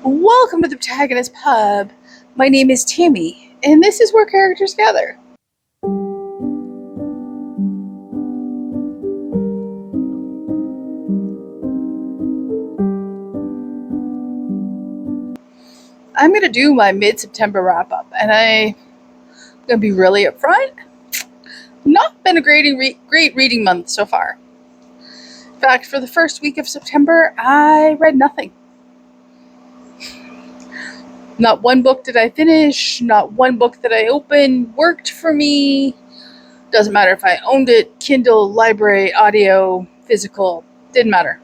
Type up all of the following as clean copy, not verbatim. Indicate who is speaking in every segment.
Speaker 1: Welcome to the Protagonist Pub. My name is Tammy, and this is where characters gather. I'm going to do my mid-September wrap-up, and I'm going to be really upfront. Not been a great reading month so far. In fact, for the first week of September, I read nothing. Not one book did I finish, not one book that I opened worked for me. Doesn't matter if I owned it, Kindle, library, audio, physical, didn't matter.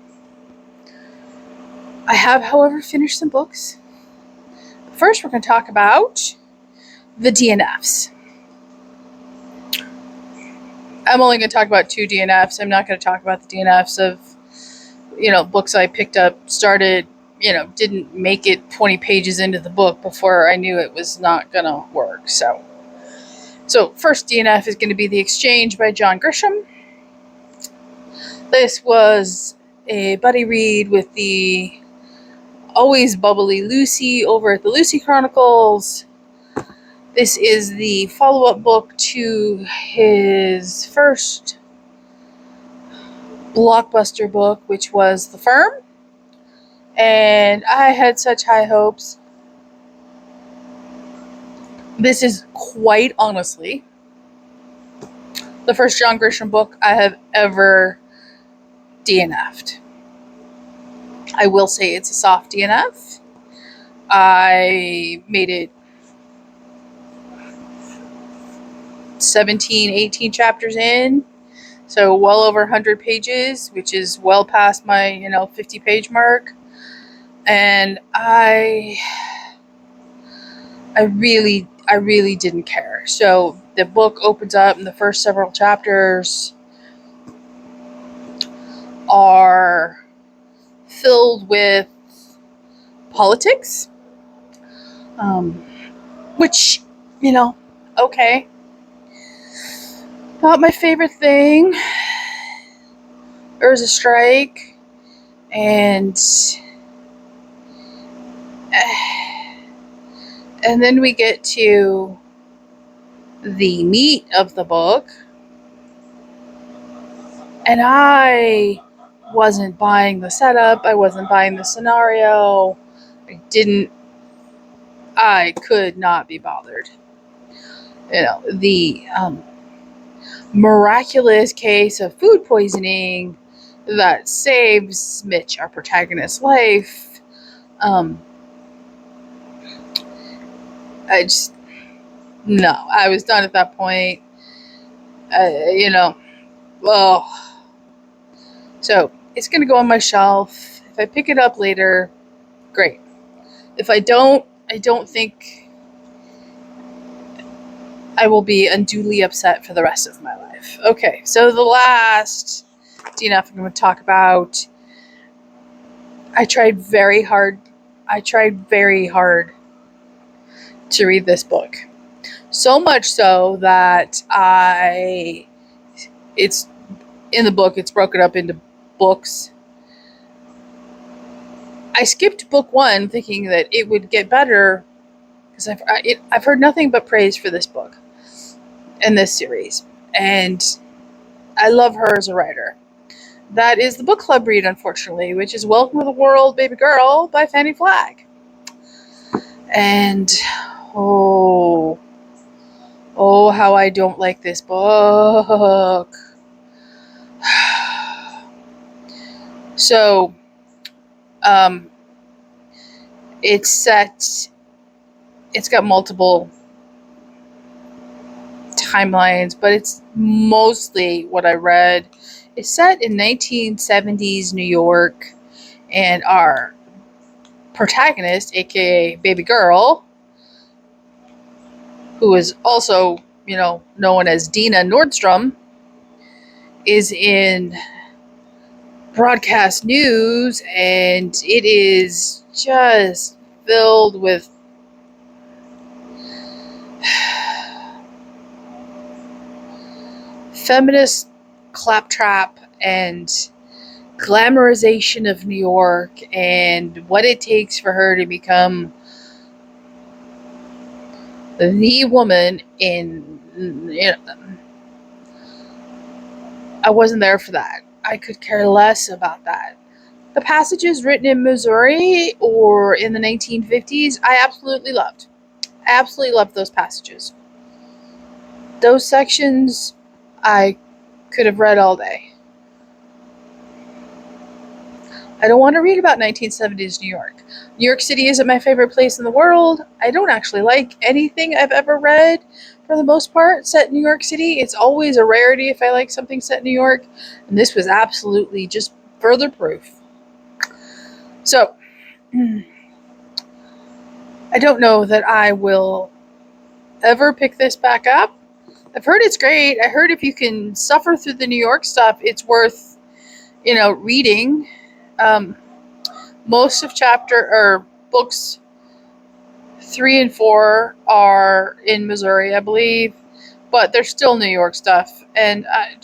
Speaker 1: I have, however, finished some books. First, we're going to talk about the DNFs. I'm only going to talk about 2 DNFs. I'm not going to talk about the DNFs of, books I picked up, started, didn't make it 20 pages into the book before I knew it was not going to work. So first DNF is going to be The Exchange by John Grisham. This was a buddy read with the always bubbly Lucy over at the Lucy Chronicles. This is the follow-up book to his first blockbuster book, which was The Firm. And I had such high hopes. This is quite honestly the first John Grisham book I have ever DNF'd. I will say it's a soft DNF. I made it 17, 18 chapters in, so well over 100 pages, which is well past my 50-page mark. And I really didn't care. So the book opens up, and the first several chapters are filled with politics, which, okay. Not my favorite thing. There was a strike, and then we get to the meat of the book, and I wasn't buying the setup. I wasn't buying the scenario. I could not be bothered. The miraculous case of food poisoning that saves Mitch, our protagonist's life. I was done at that point. So it's going to go on my shelf. If I pick it up later, great. If I don't think I will be unduly upset for the rest of my life. Okay, so the last DNF I'm going to talk about, I tried very hard to read this book. So much so that it's in the book, it's broken up into books. I skipped book 1 thinking that it would get better, because I've heard nothing but praise for this book and this series, and I love her as a writer. That is the book club read, unfortunately, which is Welcome to the World, Baby Girl by Fannie Flagg. And oh, how I don't like this book. So, it's got multiple timelines, but it's mostly what I read. It's set in 1970s New York, and our protagonist, aka Baby Girl, who is also, known as Dina Nordstrom, is in broadcast news, and it is just filled with feminist claptrap and glamorization of New York and what it takes for her to become the woman in, I wasn't there for that. I could care less about that. The passages written in Missouri or in the 1950s, I absolutely loved. I absolutely loved those passages. Those sections I could have read all day. I don't want to read about 1970s New York. New York City isn't my favorite place in the world. I don't actually like anything I've ever read, for the most part, set in New York City. It's always a rarity if I like something set in New York. And this was absolutely just further proof. So, I don't know that I will ever pick this back up. I've heard it's great. I heard if you can suffer through the New York stuff, it's worth, reading. Most of books 3 and 4 are in Missouri, I believe, but they're still New York stuff. And I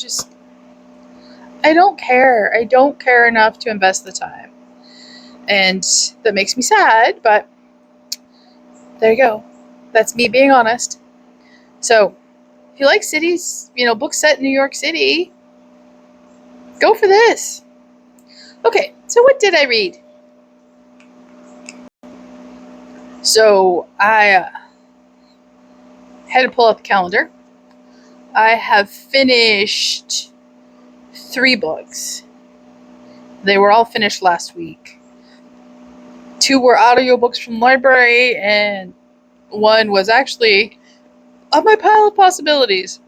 Speaker 1: don't care. I don't care enough to invest the time. And that makes me sad, but there you go. That's me being honest. So, if you like cities, books set in New York City, go for this. Okay, so what did I read? So, I had to pull out the calendar. I have finished 3 books. They were all finished last week. 2 were audiobooks from the library, and 1 was actually on my pile of possibilities.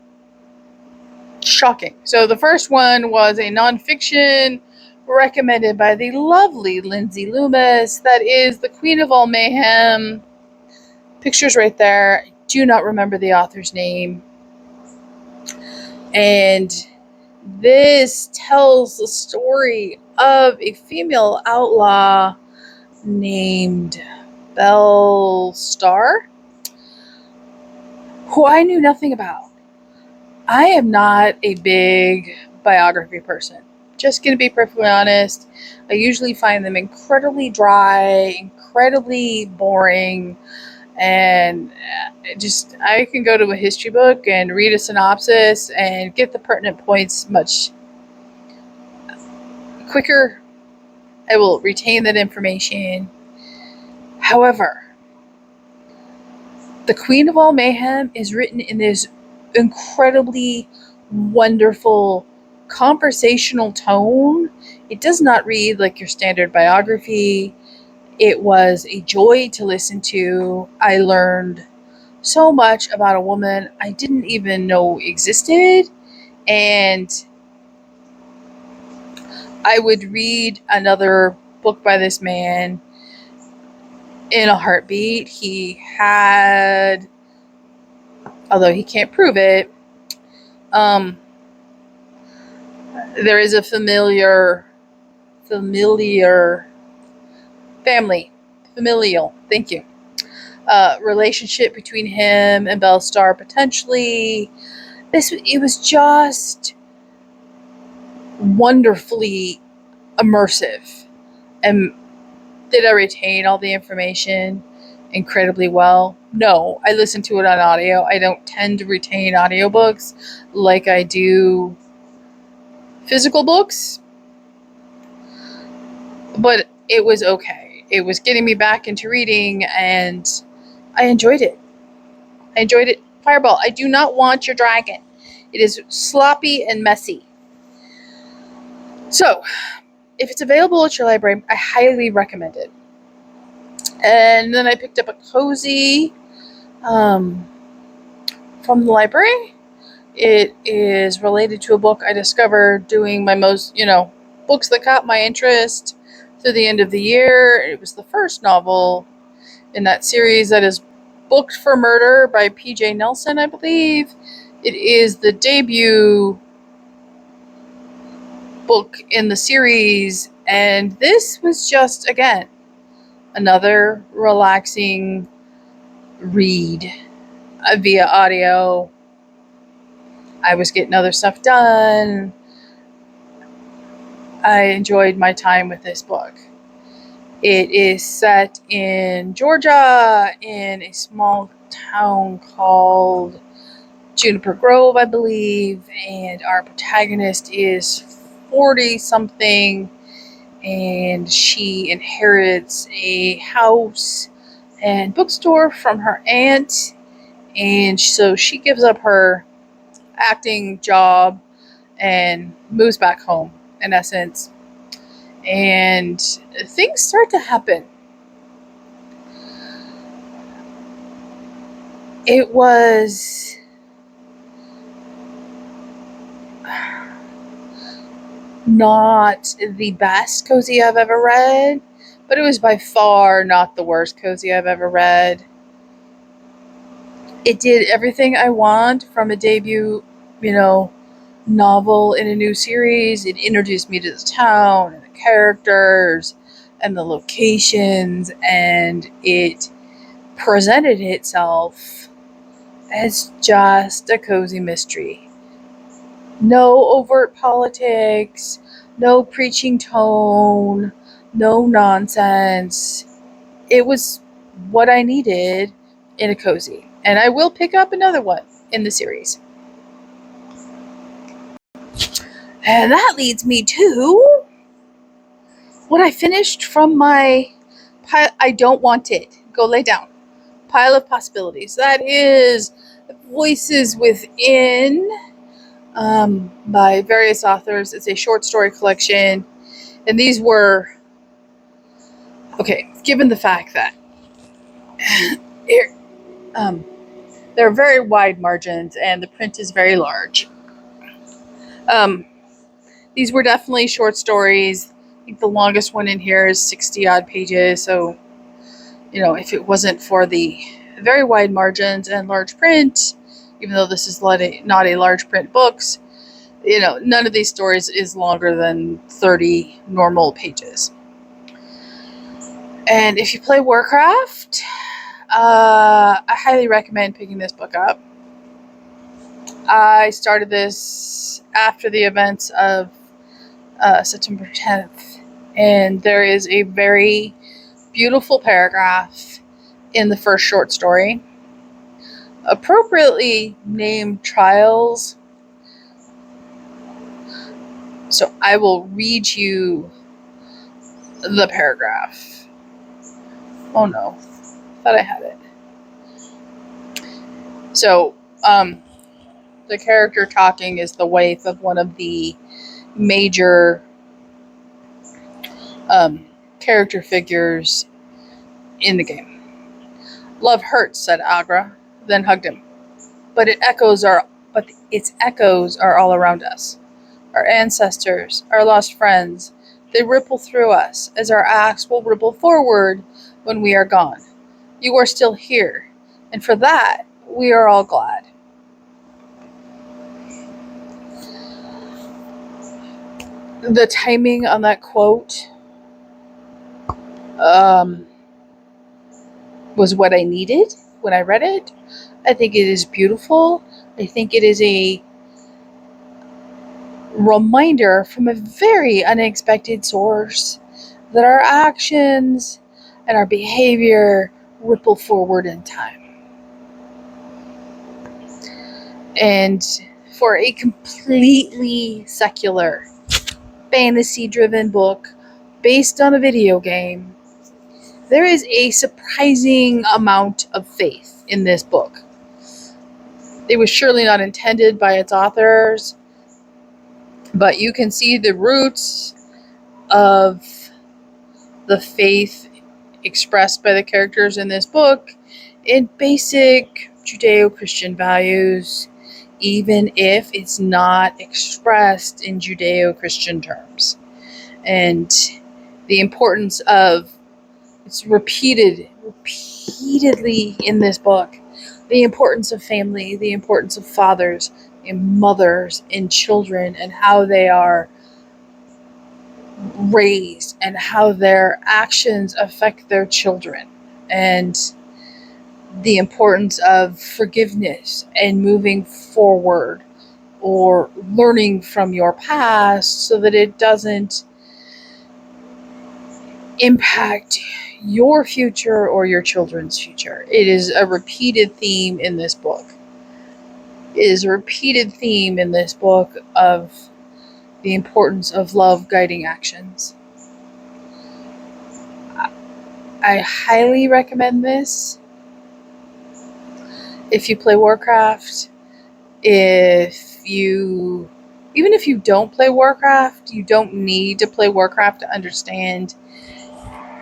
Speaker 1: Shocking. So the first one was a nonfiction recommended by the lovely Lindsay Loomis. That is The Queen of All Mayhem. Pictures right there. I do not remember the author's name. And this tells the story of a female outlaw named Belle Starr, who I knew nothing about. I am not a big biography person. Just going to be perfectly honest. I usually find them incredibly dry, incredibly boring, and I can go to a history book and read a synopsis and get the pertinent points much quicker. I will retain that information. However, The Queen of All Mayhem is written in this incredibly wonderful conversational tone. It does not read like your standard biography. It was a joy to listen to. I learned so much about a woman I didn't even know existed, and I would read another book by this man in a heartbeat. He had, although he can't prove it, there is a familial, thank you, relationship between him and Belle Starr, potentially. It was just wonderfully immersive. And did I retain all the information incredibly well? No, I listened to it on audio. I don't tend to retain audiobooks like I do physical books, but it was okay. It was getting me back into reading, and I enjoyed it. Fireball, I do not want your dragon. It is sloppy and messy. So, if it's available at your library, I highly recommend it. And then I picked up a cozy from the library. It is related to a book I discovered doing my most, books that caught my interest through the end of the year. It was the first novel in that series that is Booked for Murder by P.J. Nelson, I believe. It is the debut book in the series, and this was just, again, another relaxing read via audio. I was getting other stuff done. I enjoyed my time with this book. It is set in Georgia in a small town called Juniper Grove, I believe, and our protagonist is 40 something, and she inherits a house and bookstore from her aunt, and so she gives up her acting job and moves back home, in essence, and things start to happen. It was not the best cozy I've ever read, but it was by far not the worst cozy I've ever read. It did everything I want from a debut, novel in a new series. It introduced me to the town and the characters and the locations, and it presented itself as just a cozy mystery. No overt politics, no preaching tone, no nonsense. It was what I needed in a cozy. And I will pick up another one in the series. And that leads me to what I finished from my pile. I don't want it. Go lay down. Pile of possibilities. That is Voices Within, by various authors. It's a short story collection. And these were, okay, given the fact that there are very wide margins and the print is very large. These were definitely short stories. I think the longest one in here is 60 odd pages. So, if it wasn't for the very wide margins and large print, even though this is not a large print books, none of these stories is longer than 30 normal pages. And if you play Warcraft, I highly recommend picking this book up. I started this after the events of September 10th, and there is a very beautiful paragraph in the first short story, appropriately named Trials. So I will read you the paragraph. Oh no, thought I had it. So, the character talking is the wife of one of the major character figures in the game. "Love hurts," said Agra, then hugged him. But its echoes are all around us. Our ancestors, our lost friends, they ripple through us as our acts will ripple forward when we are gone. You are still here, and for that, we are all glad. The timing on that quote was what I needed when I read it. I think it is beautiful. I think it is a reminder from a very unexpected source that our actions and our behavior ripple forward in time. And for a completely secular, fantasy-driven book based on a video game, there is a surprising amount of faith in this book. It was surely not intended by its authors, but you can see the roots of the faith expressed by the characters in this book in basic Judeo-Christian values, even if it's not expressed in Judeo-Christian terms. And the importance of, it's repeatedly in this book, the importance of family, the importance of fathers and mothers and children, and how they are raised and how their actions affect their children, and the importance of forgiveness and moving forward or learning from your past so that it doesn't impact your future or your children's future. It is a repeated theme in this book. It is a repeated theme in this book of the importance of love guiding actions. I highly recommend this if you play Warcraft. Even if you don't play Warcraft, you don't need to play Warcraft to understand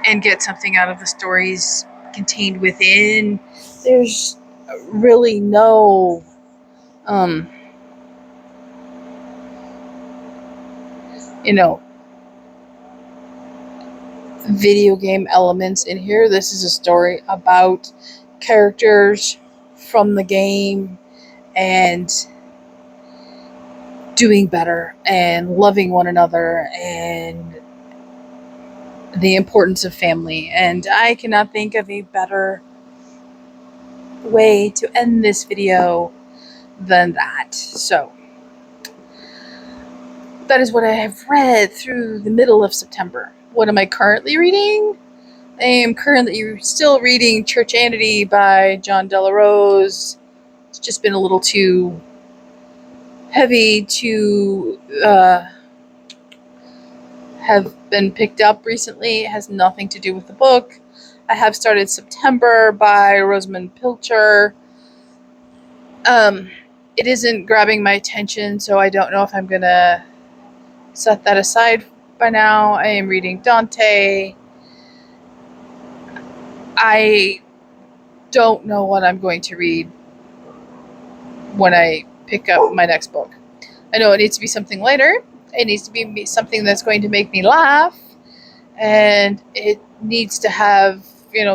Speaker 1: and get something out of the stories contained within. There's really no video game elements in here. This is a story about characters from the game and doing better and loving one another and the importance of family. And I cannot think of a better way to end this video than that. So that is what I have read through the middle of September. What am I currently reading? I am currently still reading Churchanity by John Delarose. It's just been a little too heavy to have been picked up recently. It has nothing to do with the book. I have started September by Rosamund Pilcher. It isn't grabbing my attention, so I don't know if I'm going to set that aside by now. I am reading Dante. I don't know what I'm going to read when I pick up my next book. I know it needs to be something lighter. It needs to be something that's going to make me laugh. And it needs to have,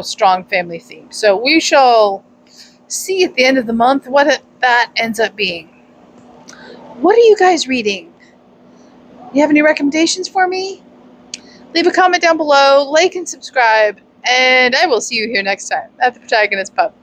Speaker 1: strong family themes. So we shall see at the end of the month what that ends up being. What are you guys reading? You have any recommendations for me? Leave a comment down below, like and subscribe, and I will see you here next time at the Protagonist Pub.